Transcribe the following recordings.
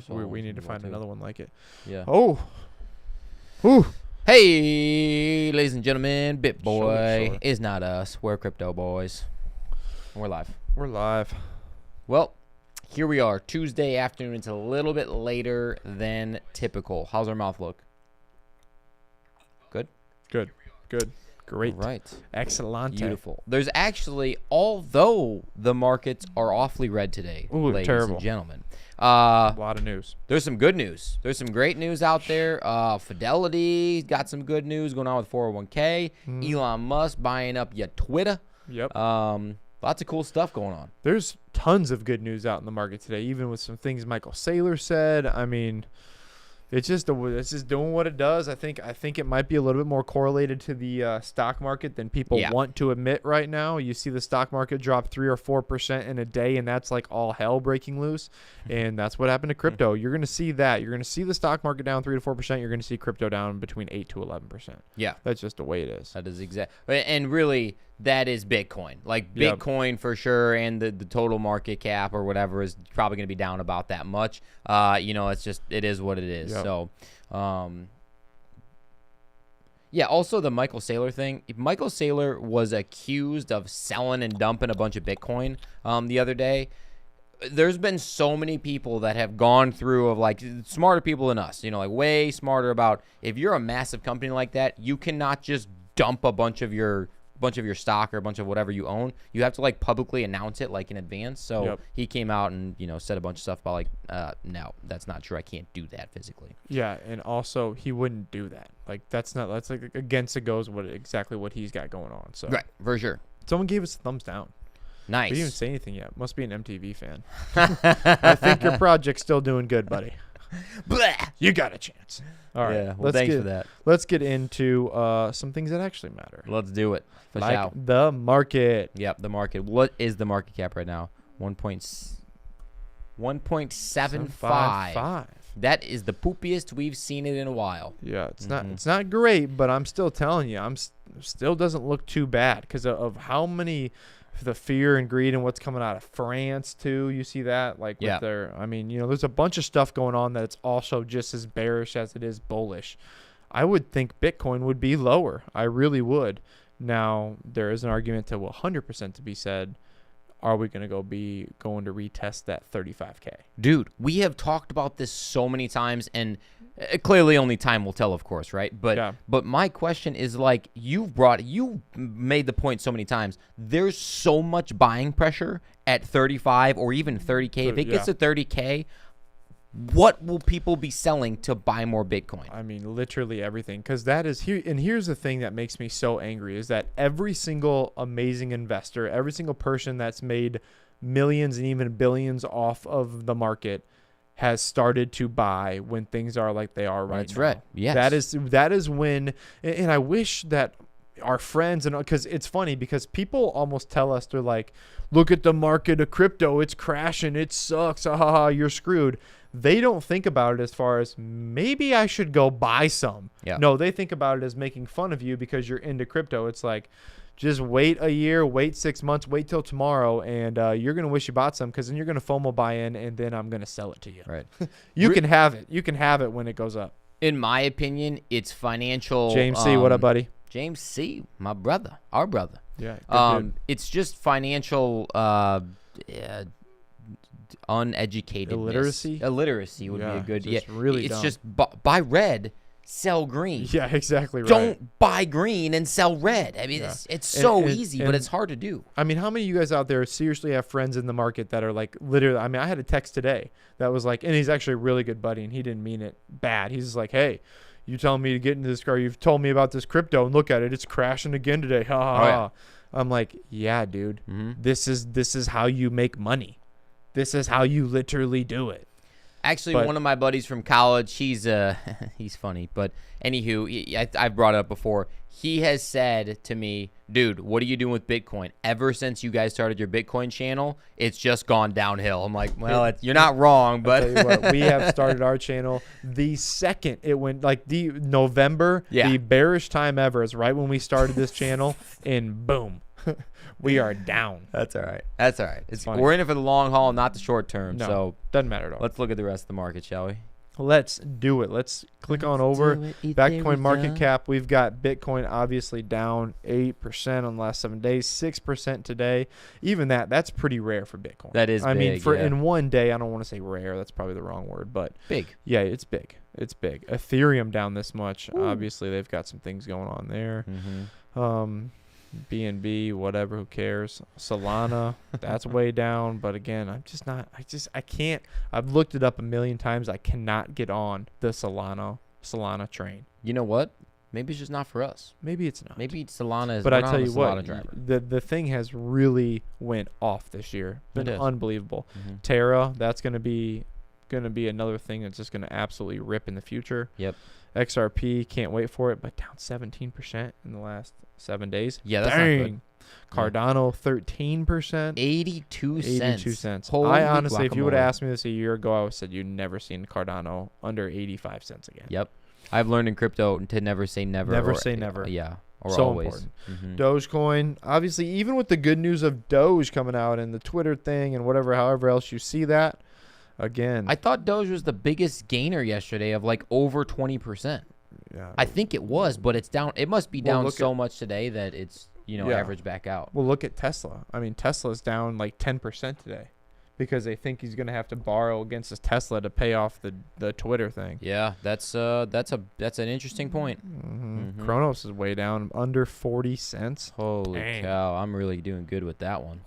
Yeah, we need to find another one like it. Yeah. Oh. Whew. Hey, ladies and gentlemen, BitBoy Sure. is not us. We're crypto boys. We're live. We're live. Well, here we are, Tuesday afternoon. It's a little bit later than typical. How's our mouth look? Good? Good. Great. Right. Excellent. Beautiful. There's actually, although the markets are awfully red today, Ooh, ladies terrible. and gentlemen. A lot of news. There's some good news. There's some great news out there. Fidelity got some good news going on with 401k. Elon Musk buying up your Twitter. Yep. Lots of cool stuff going on. There's tons of good news out in the market today, even with some things Michael Saylor said. I mean, it's just doing what it does. I think it might be a little bit more correlated to the stock market than people want to admit right now. You see the stock market drop 3 or 4% in a day, and that's like all hell breaking loose. And that's what happened to crypto. You're going to see that. You're going to see the stock market down 3 to 4%. You're going to see crypto down between 8 to 11%. Yeah, that's just the way it is. That is exactly, and really that is Bitcoin. Like Bitcoin for sure, and the total market cap or whatever is probably going to be down about that much. It's just it is what it is. Yep. So, yeah. Also, the Michael Saylor thing. Michael Saylor was accused of selling and dumping a bunch of Bitcoin the other day. There's been so many people that have gone through of like smarter people than us, like way smarter about if you're a massive company like that, you cannot just dump a bunch of your stock or a bunch of whatever you own. You have to like publicly announce it like in advance. So he came out and said a bunch of stuff about like no, that's not true. I can't do that physically. Yeah, and also he wouldn't do that. Like that's like against it goes exactly what he's got going on. So right, for sure. Someone gave us a thumbs down. Nice. We didn't even say anything yet. Must be an MTV fan. I think your project's still doing good, buddy. Blah. You got a chance. All right. Yeah, well, thanks for that. Let's get into some things that actually matter. Let's do it. Like the market. Yep, the market. What is the market cap right now? 1.75. That is the poopiest we've seen it in a while. Yeah, it's not great, but I'm still telling you, still doesn't look too bad because of how many the fear and greed and what's coming out of France too. You see that with their, there's a bunch of stuff going on that's also just as bearish as it is bullish. I would think Bitcoin would be lower. I really would. Now there is an argument to 100% to be said. Are we going to going to retest that 35K? Dude, we have talked about this so many times, and clearly only time will tell, of course, right? But my question is like you made the point so many times. There's so much buying pressure at 35 or even 30K. If it gets to 30K, what will people be selling to buy more Bitcoin? I mean, literally everything. Because that is here. And here's the thing that makes me so angry is that every single amazing investor, every single person that's made millions and even billions off of the market has started to buy when things are like they are right now. That's right. Yes. That is when, and I wish that our friends, and because it's funny because people almost tell us, they're like, look at the market of crypto, it's crashing, it sucks, you're screwed. They don't think about it as far as maybe I should go buy some. Yeah. No, they think about it as making fun of you because you're into crypto. It's like, just wait a year, wait 6 months, wait till tomorrow, and you're going to wish you bought some because then you're going to FOMO buy in, and then I'm going to sell it to you. Right. You can have it. You can have it when it goes up. In my opinion, it's financial. James C., what up, buddy? James C., my brother, our brother. Yeah. It's just financial uneducated illiteracy. Illiteracy would be a good. Really it's dumb. just buy red, sell green. Yeah, exactly right. Don't buy green and sell red. I mean, it's so easy, but it's hard to do. I mean, how many of you guys out there seriously have friends in the market that are like literally? I mean, I had a text today that was like, and he's actually a really good buddy, and he didn't mean it bad. He's just like, hey, you telling me to get into this car? You've told me about this crypto, and look at it, it's crashing again today. Ha ha ha. Yeah. I'm like, yeah, dude. This is how you make money. This is how you literally do it. Actually, one of my buddies from college, he's funny, but anywho, I've brought it up before. He has said to me, dude, what are you doing with Bitcoin? Ever since you guys started your Bitcoin channel, it's just gone downhill. I'm like, well, you're not wrong, but I'll tell you what, we have started our channel the second it went, like the November, the bearish time ever is right when we started this channel, and boom. we are down. That's all right. That's all right. funny. We're in it for the long haul, not the short term. No, So doesn't matter at all. let's look at the rest of the market, shall we? Let's do it. Let's click on over. Bitcoin market cap. We've got Bitcoin obviously down 8% on the last 7 days, 6% today. Even that's pretty rare for Bitcoin. That is I mean, big, for yeah. in one day, I don't want to say rare. That's probably the wrong word, but Big. yeah, it's big. It's big. Ethereum down this much. Ooh. Obviously, they've got some things going on there. BNB, whatever, who cares? Solana, that's way down. But again, I can't. I've looked it up a million times. I cannot get on the Solana train. You know what? Maybe it's just not for us. Maybe it's not. Maybe Solana is. But I tell you what, driver. the thing has really went off this year. Been unbelievable. Terra, that's gonna be another thing that's just gonna absolutely rip in the future. Yep. XRP, can't wait for it, but down 17% in the last 7 days. Yeah, that's not good. Cardano, 13%. 82 cents. 82 cents. Holy I honestly, if you would have guacamole. asked me this a year ago, I would have said you'd never seen Cardano under 85 cents again. Yep. I've learned in crypto to never say never. Never or, say never. Yeah. Or so always. important. Dogecoin, obviously, even with the good news of Doge coming out and the Twitter thing and whatever, however else you see that, again. I thought Doge was the biggest gainer yesterday of like over 20%. Yeah. I think it was, but it's down. It must be down so at, much today that it's, average back out. Well, look at Tesla. I mean, Tesla's down like 10% today because they think he's going to have to borrow against his Tesla to pay off the Twitter thing. Yeah, that's an interesting point. Kronos is way down, under 40 cents. Holy Dang. cow, I'm really doing good with that one.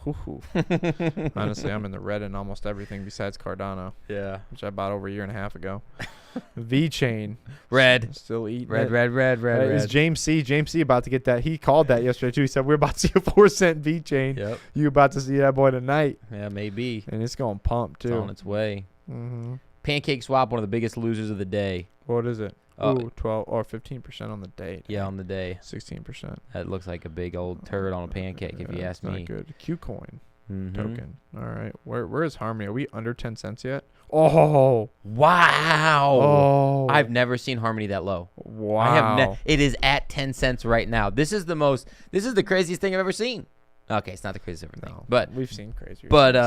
Honestly, I'm in the red in almost everything besides Cardano. Yeah. Which I bought over a year and a half ago. VeChain. Red. Still eating red, it. red. Is James C about to get that? He called that yesterday too. He said we're about to see a 4-cent VeChain. Yep. You about to see that boy tonight. Yeah, maybe. And it's going pump too. It's on its way. Pancake swap, one of the biggest losers of the day. What is it? 12 or 15% on the day. Yeah, on the day. 16%. That looks like a big old turd on a pancake, if you ask me. Not good. Qcoin token. All right. Where is Harmony? Are we under 10 cents yet? Oh, wow. Oh, I've never seen Harmony that low. Wow. It is at 10 cents right now. This is the craziest thing I've ever seen. Okay, it's not the craziest thing, but we've seen crazier. But we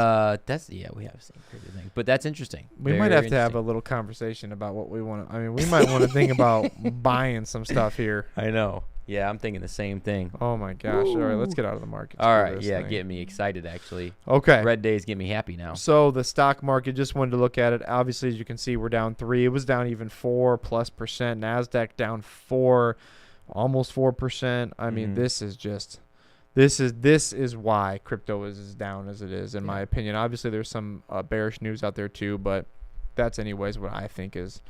have seen crazy things. But that's interesting. We might have to have a little conversation about what we want to. I mean, we might want to think about buying some stuff here. I know. Yeah, I'm thinking the same thing. Oh my gosh! Ooh. All right, let's get out of the market. All right, yeah, get me excited actually. Okay. Red days get me happy now. So the stock market, just wanted to look at it. Obviously, as you can see, we're down 3. It was down even 4+%. Nasdaq down 4, almost 4%. I mean, this is just. This is why crypto is as down as it is, in my opinion. Obviously, there's some bearish news out there too, but that's anyways what I think is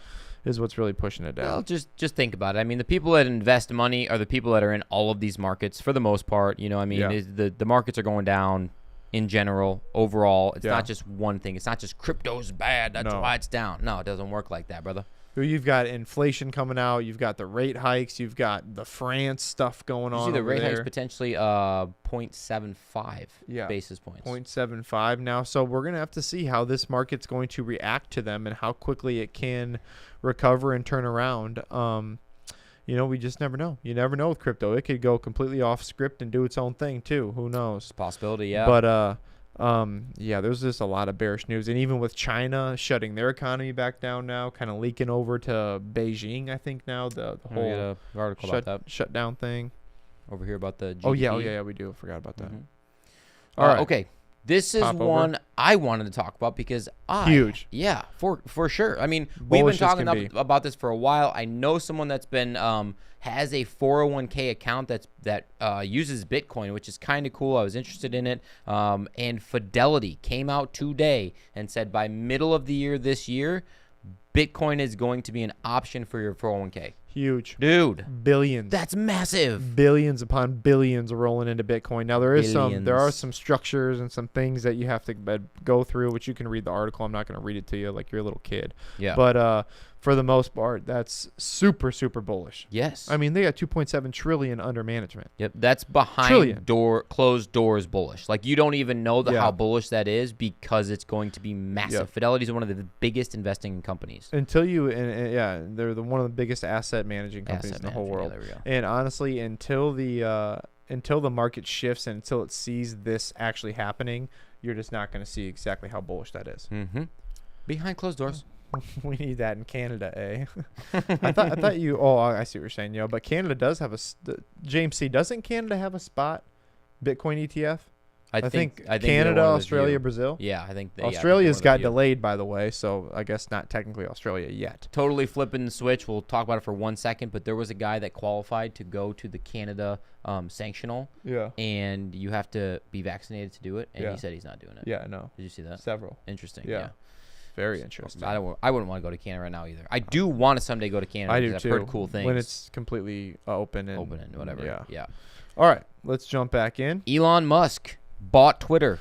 what's really pushing it down. Well, just think about it. I mean, the people that invest money are the people that are in all of these markets for the most part. The markets are going down in general, overall. It's not just one thing. It's not just crypto's bad. That's why it's down. No, it doesn't work like that, brother. You've got inflation coming out. You've got the rate hikes. You've got the France stuff going on. You see the rate hikes potentially 0.75 basis points. 0.75 now. So we're going to have to see how this market's going to react to them and how quickly it can recover and turn around. We just never know. You never know with crypto. It could go completely off script and do its own thing too. Who knows? It's a possibility, yeah. But there's just a lot of bearish news, and even with China shutting their economy back down now, kind of leaking over to Beijing, I think now the whole article about that shutdown thing over here about the GDP. Oh yeah, we do. I forgot about that. All right, okay. This is one I wanted to talk about because huge. Yeah, for sure. I mean, Bullish we've been talking about this for a while. I know someone that's been has a 401k account that uses Bitcoin, which is kind of cool. I was interested in it. And Fidelity came out today and said by middle of the year this year, Bitcoin is going to be an option for your 401k. Huge. Dude. Billions. That's massive. Billions upon billions rolling into Bitcoin. Now there are some structures and some things that you have to go through, which you can read the article. I'm not going to read it to you like you're a little kid. Yeah. But for the most part, that's super, super bullish. Yes. I mean, they got 2.7 trillion under management. Yep. That's behind closed doors bullish. Like you don't even know how bullish that is because it's going to be massive. Yep. Fidelity is one of the biggest investing companies. They're one of the biggest asset managing companies in the whole world. Yeah, there we go. And honestly, until until the market shifts and until it sees this actually happening, you're just not going to see exactly how bullish that is. Mm-hmm. Behind closed doors. We need that in Canada, eh? I thought you. Oh, I see what you're saying, yo. But Canada does have James C. Doesn't Canada have a spot Bitcoin ETF? I think Canada, Australia, Brazil. Yeah, I think Australia's got delayed, by the way, so I guess not technically Australia yet. Totally flipping the switch. We'll talk about it for 1 second, but there was a guy that qualified to go to the Canada sanctional. Yeah. And you have to be vaccinated to do it, and he said he's not doing it. Yeah, I know. Did you see that? Several. Interesting. Yeah. Yeah. Very interesting. I wouldn't want to go to Canada right now either. I do want to someday go to Canada. I do I've too. heard cool things When it's completely open and whatever. Yeah. All right, let's jump back in. Elon Musk bought Twitter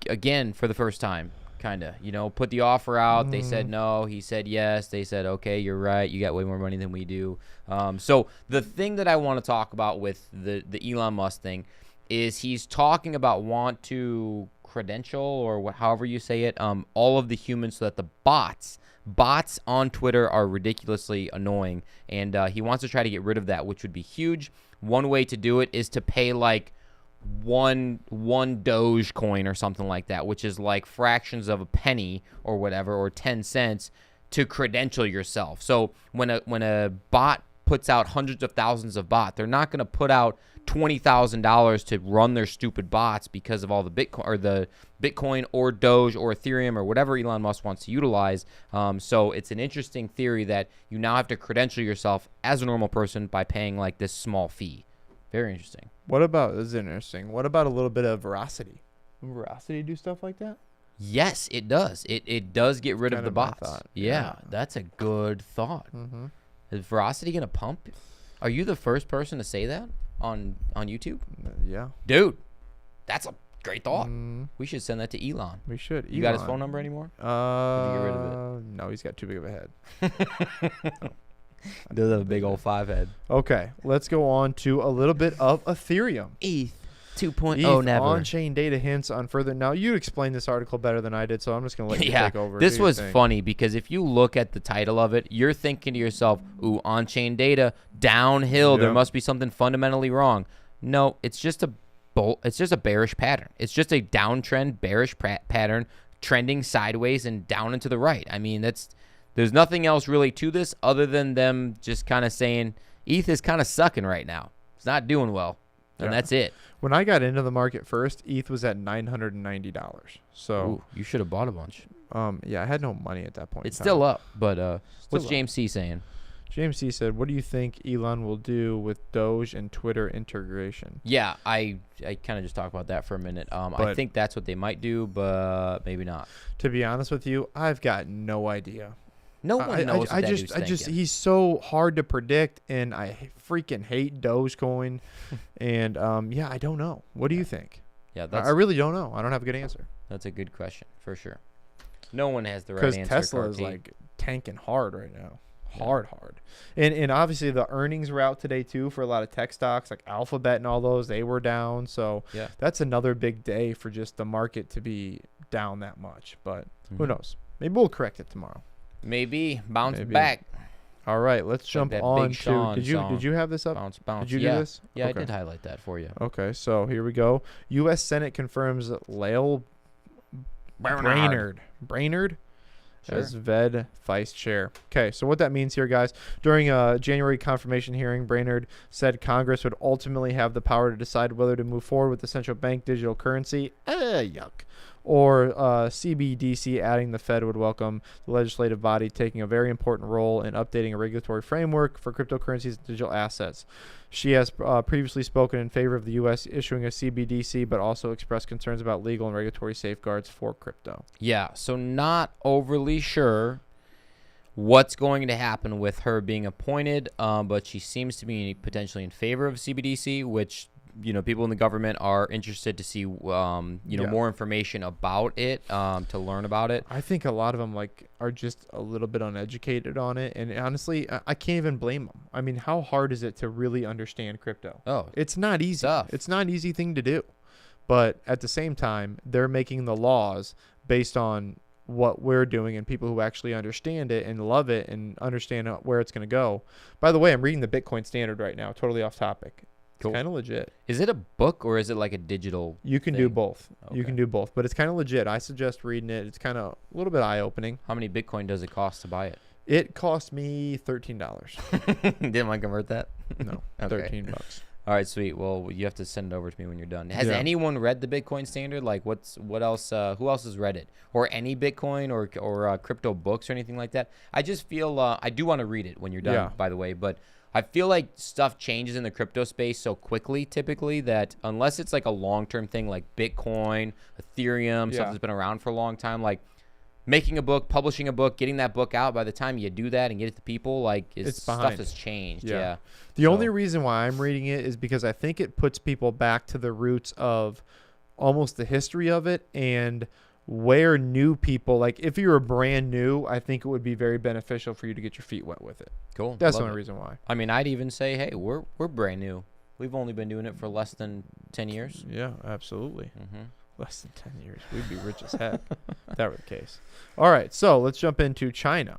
again for the first time, kind of. Put the offer out. They said no. He said yes. They said, okay, you're right. You got way more money than we do. So the thing that I want to talk about with the Elon Musk thing is he's talking about want to credential or however you say it, all of the humans so that the bots on Twitter are ridiculously annoying, and he wants to try to get rid of that, which would be huge. One way to do it is to pay like one Doge coin or something like that, which is like fractions of a penny or whatever, or 10 cents to credential yourself. So when a bot puts out hundreds of thousands of bots, they're not going to put out $20,000 to run their stupid bots because of all the Bitcoin or Doge or Ethereum or whatever Elon Musk wants to utilize. So it's an interesting theory that you now have to credential yourself as a normal person by paying like this small fee. Very interesting. This is interesting. What about a little bit of Veracity? Will Veracity do stuff like that? Yes, it does. It does get rid of the bots. Yeah, that's a good thought. Mm-hmm. Is Veracity going to pump? Are you the first person to say that on YouTube? Yeah. Dude, that's a great thought. Mm. We should send that to Elon. We should. You got his phone number anymore? Did you get rid of it? No, he's got too big of a head. Does have a big old 5 head. Okay, let's go on to a little bit of Ethereum. ETH 2.0 never. On-chain data hints on further. Now, you explained this article better than I did, so I'm just going to let you take over. This was funny because if you look at the title of it, you're thinking to yourself, ooh, on-chain data, downhill. There must be something fundamentally wrong. No, it's just a bearish pattern. It's just a downtrend bearish pattern trending sideways and down and to the right. I mean, there's nothing else really to this other than them just kind of saying ETH is kind of sucking right now. It's not doing well. And that's it. When I got into the market first, ETH was at $990. So you should have bought a bunch. Yeah, I had no money at that point. It's still up, but what's James C saying? James C said, "What do you think Elon will do with Doge and Twitter integration?" Yeah, I kind of just talked about that for a minute. I think that's what they might do, but maybe not. To be honest with you, I've got no idea. No one knows. He's so hard to predict, and I freaking hate Dogecoin. And I don't know. What do you think? Yeah, I really don't know. I don't have a good answer. That's a good question for sure. No one has the right answer. Because Tesla is like tanking hard right now. Hard. And obviously the earnings were out today too for a lot of tech stocks like Alphabet and all those. They were down. So that's another big day for just the market to be down that much. But who knows? Maybe we'll correct it tomorrow. Maybe bounce back. All right, let's jump on to. Did you have this up? Bounce. Did you do this? Yeah, okay. I did highlight that for you. Okay, so here we go. U.S. Senate confirms Lael Brainerd as Fed Vice Chair. Okay, so what that means here, guys, during a January confirmation hearing, Brainerd said Congress would ultimately have the power to decide whether to move forward with the central bank digital currency. Yuck. Or CBDC, adding the Fed would welcome the legislative body taking a very important role in updating a regulatory framework for cryptocurrencies and digital assets. She has previously spoken in favor of the U.S. issuing a CBDC, but also expressed concerns about legal and regulatory safeguards for crypto. Yeah, so not overly sure what's going to happen with her being appointed, but she seems to be potentially in favor of CBDC, which people in the government are interested to see, more information about it, to learn about it. I think a lot of them are just a little bit uneducated on it, and honestly, I can't even blame them. I mean, how hard is it to really understand crypto? Oh, it's not easy. It's not an easy thing to do, but at the same time, they're making the laws based on what we're doing and people who actually understand it and love it and understand where it's going to go. By the way, I'm reading the Bitcoin Standard right now, totally off topic. Cool. Kind of legit. Is it a book or is it like a digital You can thing? do both. Okay. You can do both, but it's kind of legit. I suggest reading it. It's kind of a little bit eye-opening. How many Bitcoin does it cost to buy it? It cost me $13. Didn't I convert that? No, Okay. $13. All right, sweet. Well, you have to send it over to me when you're done. Has Yeah. anyone read the Bitcoin Standard? Like, what else? Who else has read it, or any Bitcoin or crypto books or anything like that? I just feel I do want to read it when you're done. Yeah. By the way, but I feel like stuff changes in the crypto space so quickly, typically, that unless it's like a long-term thing like Bitcoin, Ethereum, Yeah. stuff that's been around for a long time, like making a book, publishing a book, getting that book out, by the time you do that and get it to people, like It's stuff behind. has changed. Yeah. Yeah. The only reason why I'm reading it is because I think it puts people back to the roots of almost the history of it and where new people, like if you were brand new, I think it would be very beneficial for you to get your feet wet with it. Cool. That's the Love only it. reason why. I mean, I'd even say, hey, we're brand new. We've only been doing it for less than 10 years. Yeah, absolutely. Mm-hmm. Less than 10 years. We'd be rich as heck if that were the case. All right, so let's jump into China.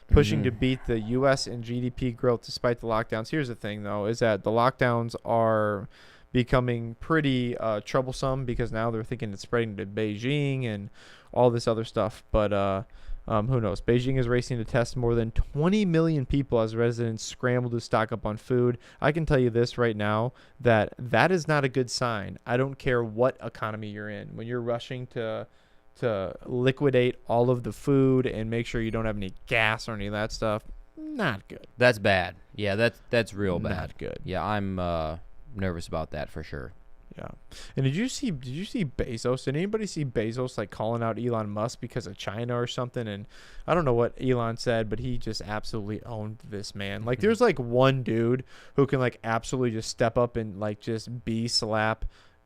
Pushing to beat the U.S. in GDP growth despite the lockdowns. Here's the thing, though, is that the lockdowns are becoming pretty troublesome because now they're thinking it's spreading to Beijing and all this other stuff. But who knows? Beijing is racing to test more than 20 million people as residents scramble to stock up on food. I can tell you this right now, that is not a good sign. I don't care what economy you're in. When you're rushing to liquidate all of the food and make sure you don't have any gas or any of that stuff, not good. That's bad. Yeah, that's real bad. Not good. Yeah, I'm nervous about that for sure. Yeah. And did you see Bezos? Did anybody see Bezos like calling out Elon Musk because of China or something? And I don't know what Elon said, but he just absolutely owned this man. Like there's like one dude who can like absolutely just step up and like just slap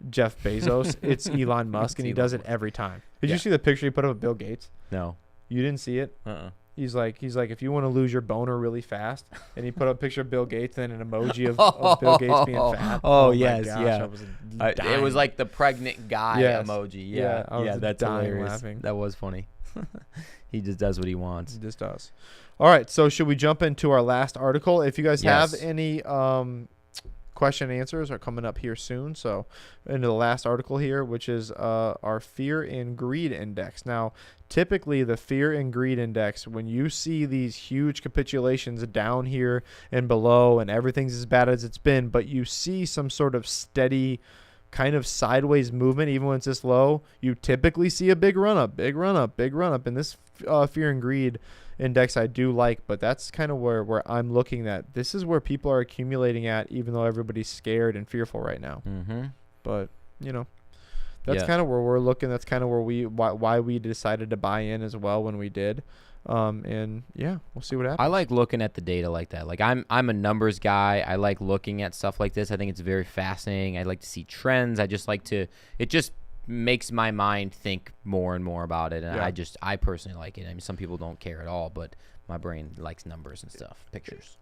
Jeff Bezos. It's Elon Musk, and he does it every time. Did you see the picture he put up of Bill Gates? No. You didn't see it? Uh-uh. He's like, if you want to lose your boner really fast, and he put up a picture of Bill Gates and an emoji of Bill Gates being fat. Oh, my yes, gosh, yeah. I was It dying. was like the pregnant guy Yes. emoji. Yeah, I was that's dying hilarious. laughing. That was funny. He just does what he wants. He just does. All right, so should we jump into our last article? If you guys have Yes. any question and answers are coming up here soon. So into the last article here, which is our fear and greed index. Now, typically the fear and greed index, when you see these huge capitulations down here and below and everything's as bad as it's been, but you see some sort of steady kind of sideways movement, even when it's this low, you typically see a big run up, big run up, big run up. And this fear and greed index I do like, but that's kind of where I'm looking at. This is where people are accumulating at, even though everybody's scared and fearful right now. Mm-hmm. But that's kind of where we're looking. That's kind of where why we decided to buy in as well when we did. And yeah, we'll see what happens. I like looking at the data like that. Like I'm a numbers guy. I like looking at stuff like this. I think it's very fascinating. I like to see trends. I just like to. It just makes my mind think more and more about it, and Yeah. I personally like it. I mean, some people don't care at all, but my brain likes numbers and stuff, pictures.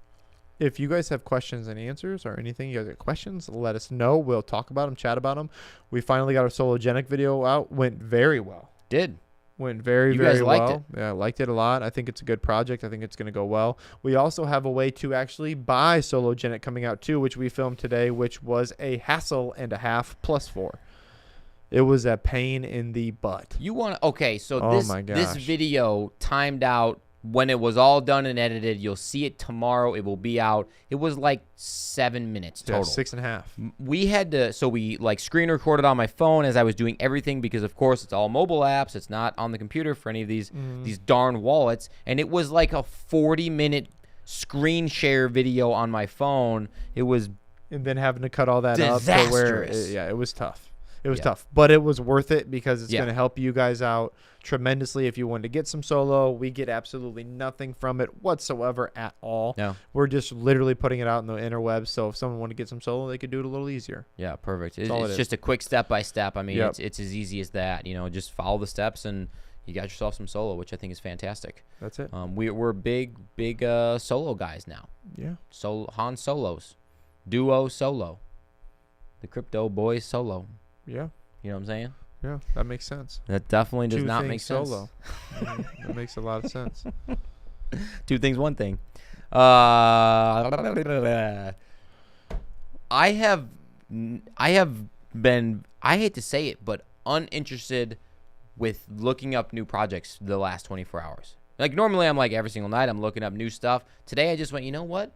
If you guys have questions and answers or anything, you guys got questions, let us know. We'll talk about them, chat about them. We finally got our Sologenic video out. Went very well. Went very, You very guys liked well. it? Yeah, I liked it a lot. I think it's a good project. I think it's going to go well. We also have a way to actually buy Sologenic coming out too, which we filmed today, which was a hassle and a half plus 4. It was a pain in the butt. You want okay? So Oh my this gosh. video timed out when it was all done and edited. You'll see it tomorrow. It will be out. It was like 7 minutes total. Yeah, 6.5. We had to, so we like screen recorded on my phone as I was doing everything because of course it's all mobile apps. It's not on the computer for any of these darn wallets. And it was like a 40-minute screen share video on my phone. It was And then having to cut all that up to where, Disastrous. it was tough. It was Yeah. tough, but it was worth it because it's Yeah. going to help you guys out tremendously. If you wanted to get some solo, we get absolutely nothing from it whatsoever at all. No. We're just literally putting it out in the interwebs. So if someone wanted to get some solo, they could do it a little easier. Yeah, perfect. all it It's is. just a quick step by step. I mean, Yep. it's as easy as that. You know, just follow the steps and you got yourself some solo, which I think is fantastic. That's it. We're big solo guys now. Yeah. Han Solos, duo solo, the crypto boys solo. Yeah. You know what I'm saying? Yeah. That makes sense. That definitely does Two not things make sense. solo. That makes a lot of sense. Two things, one thing. I have I have been, I hate to say it, but uninterested with looking up new projects the last 24 hours. Like normally I'm like every single night I'm looking up new stuff. Today I just went, you know what?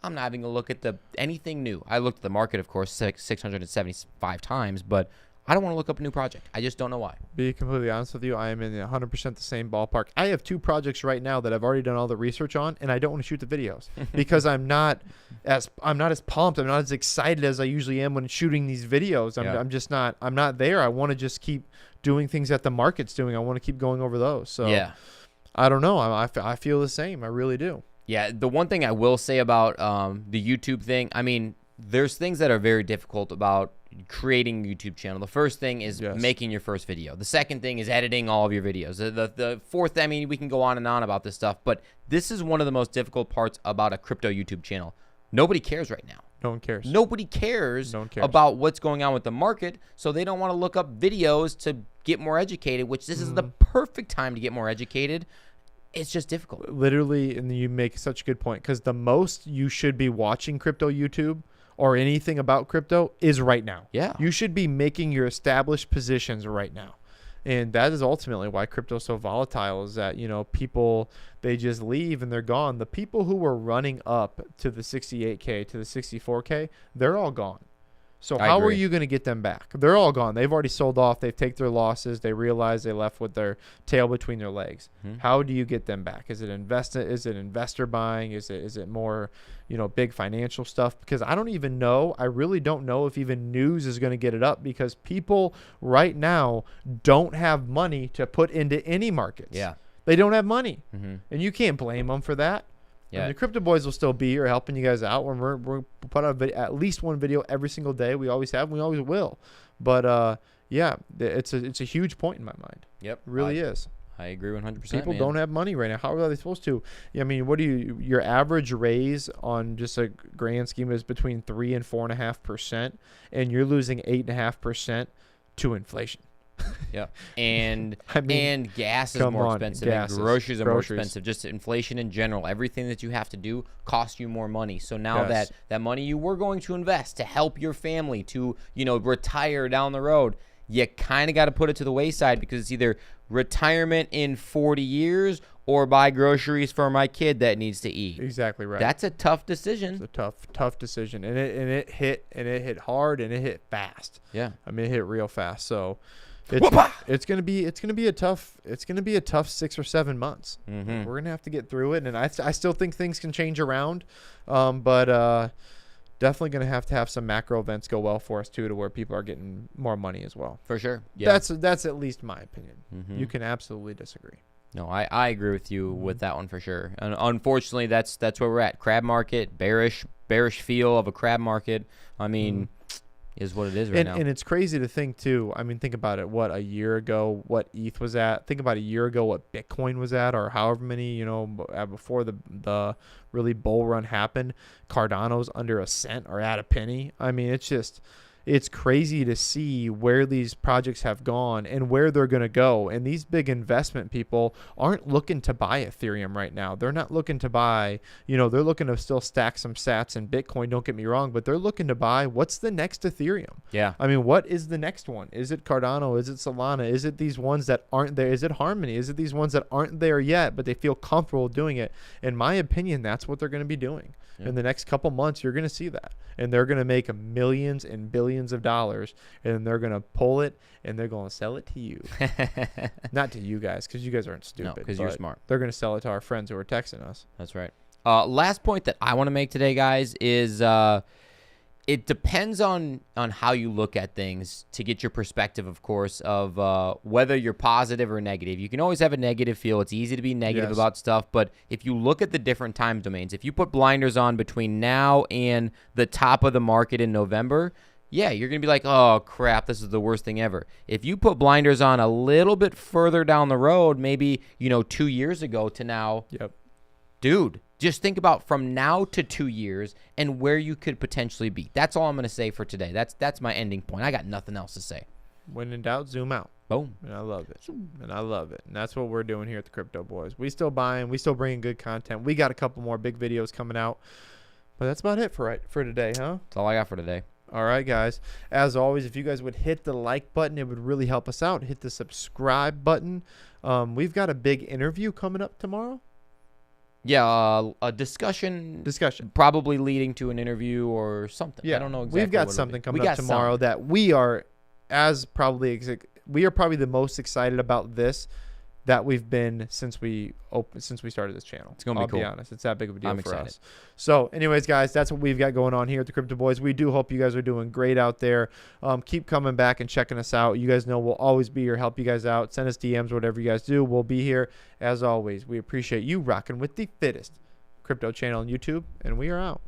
I'm not having a look at anything new. I looked at the market, of course, 675 times, but I don't want to look up a new project. I just don't know why. Be completely honest with you, I am in 100% the same ballpark. I have 2 projects right now that I've already done all the research on, and I don't want to shoot the videos because I'm not as pumped. I'm not as excited as I usually am when shooting these videos. I'm just not. I'm not there. I want to just keep doing things that the market's doing. I want to keep going over those. So yeah, I don't know. I feel the same. I really do. Yeah, the one thing I will say about the YouTube thing, I mean, there's things that are very difficult about creating a YouTube channel. The first thing is making your first video. The second thing is editing all of your videos. The fourth, I mean, we can go on and on about this stuff, but this is one of the most difficult parts about a crypto YouTube channel. Nobody cares right now. No one cares. Nobody cares about what's going on with the market, so they don't want to look up videos to get more educated, which this is the perfect time to get more educated. It's just difficult. Literally, and you make such a good point, because the most you should be watching crypto YouTube or anything about crypto is right now. Yeah. You should be making your established positions right now. And that is ultimately why crypto is so volatile, is that, you know, people, they just leave and they're gone. The people who were running up to the 68K, to the 64K, they're all gone. So how are you going to get them back? They're all gone. They've already sold off. They've taken their losses. They realize they left with their tail between their legs. How do you get them back? Is it investor buying? Is it more, you know, big financial stuff? Because I don't even know. I really don't know if even news is going to get it up, because people right now don't have money to put into any markets. Yeah. They don't have money. And you can't blame them for that. Yeah. And the Crypto Boys will still be here helping you guys out. We're put out at least one video every single day. We always have. And we always will. But yeah, it's a huge point in my mind. Yep, it really is. I agree 100%. People don't have money right now. How are they supposed to? I mean, what do your average raise on just a grand scheme is between 3 and 4.5%, and you're losing 8.5% to inflation. Yeah, and I mean, and gas is more expensive, and groceries are more groceries. expensive. Just inflation in general, everything that you have to do costs you more money. So now that money you were going to invest to help your family, to, you know, retire down the road, you kind of got to put it to the wayside, because it's either retirement in 40 years or buy groceries for my kid that needs to eat. Exactly right. That's a tough decision. It's a tough decision, and it hit hard, and it hit fast. Yeah, I mean, it hit real fast. So it's gonna be a tough 6 or 7 months. We're gonna have to get through it, and I still think things can change around, but definitely gonna have to have some macro events go well for us too, to where people are getting more money as well. For sure. Yeah. That's at least my opinion. You can absolutely disagree. No, I agree with you with that one for sure. And unfortunately, that's where we're at. Crab market, bearish feel of a crab market. I mean, is what it is right now. And it's crazy to think too. I mean, think about it. What, a year ago, what ETH was at? Think about a year ago what Bitcoin was at, or however many, you know, before the really bull run happened. Cardano's under a cent or at a penny. I mean, it's crazy to see where these projects have gone and where they're going to go. And these big investment people aren't looking to buy Ethereum right now. They're not looking to buy, you know, they're looking to still stack some sats in Bitcoin, don't get me wrong, but they're looking to buy, what's the next Ethereum? Yeah. I mean, what is the next one? Is it Cardano? Is it Solana? Is it these ones that aren't there? Is it Harmony? Is it these ones that aren't there yet, but they feel comfortable doing it? In my opinion, that's what they're going to be doing. In the next couple months, you're going to see that. And they're going to make millions and billions of dollars, and they're going to pull it, and they're going to sell it to you. Not to you guys, because you guys aren't stupid. No, because you're smart. They're going to sell it to our friends who are texting us. That's right. Last point that I want to make today, guys, is it depends on how you look at things to get your perspective, of course, of whether you're positive or negative. You can always have a negative feel. It's easy to be negative about stuff, but if you look at the different time domains, if you put blinders on between now and the top of the market in November, yeah, you're going to be like, oh, crap, this is the worst thing ever. If you put blinders on a little bit further down the road, maybe, 2 years ago to now, dude, just think about from now to 2 years and where you could potentially be. That's all I'm going to say for today. That's my ending point. I got nothing else to say. When in doubt, zoom out. Boom. And I love it. And that's what we're doing here at the Crypto Boys. We still buying. We still bringing good content. We got a couple more big videos coming out. But that's about it for today, huh? That's all I got for today. All right, guys. As always, if you guys would hit the like button, it would really help us out. Hit the subscribe button. We've got a big interview coming up tomorrow. Yeah, a discussion. Probably leading to an interview or something. Yeah, I don't know exactly. We've got something coming up tomorrow that we are probably the most excited about this that we've been since we started this channel. It's gonna be cool. I'll be honest, it's that big of a deal for excited. us. So, anyways, guys, that's what we've got going on here at the Crypto Boys. We do hope you guys are doing great out there. Keep coming back and checking us out. You guys know we'll always be here, help you guys out. Send us DMs, whatever you guys do. We'll be here as always. We appreciate you rocking with the fittest crypto channel on YouTube, and we are out.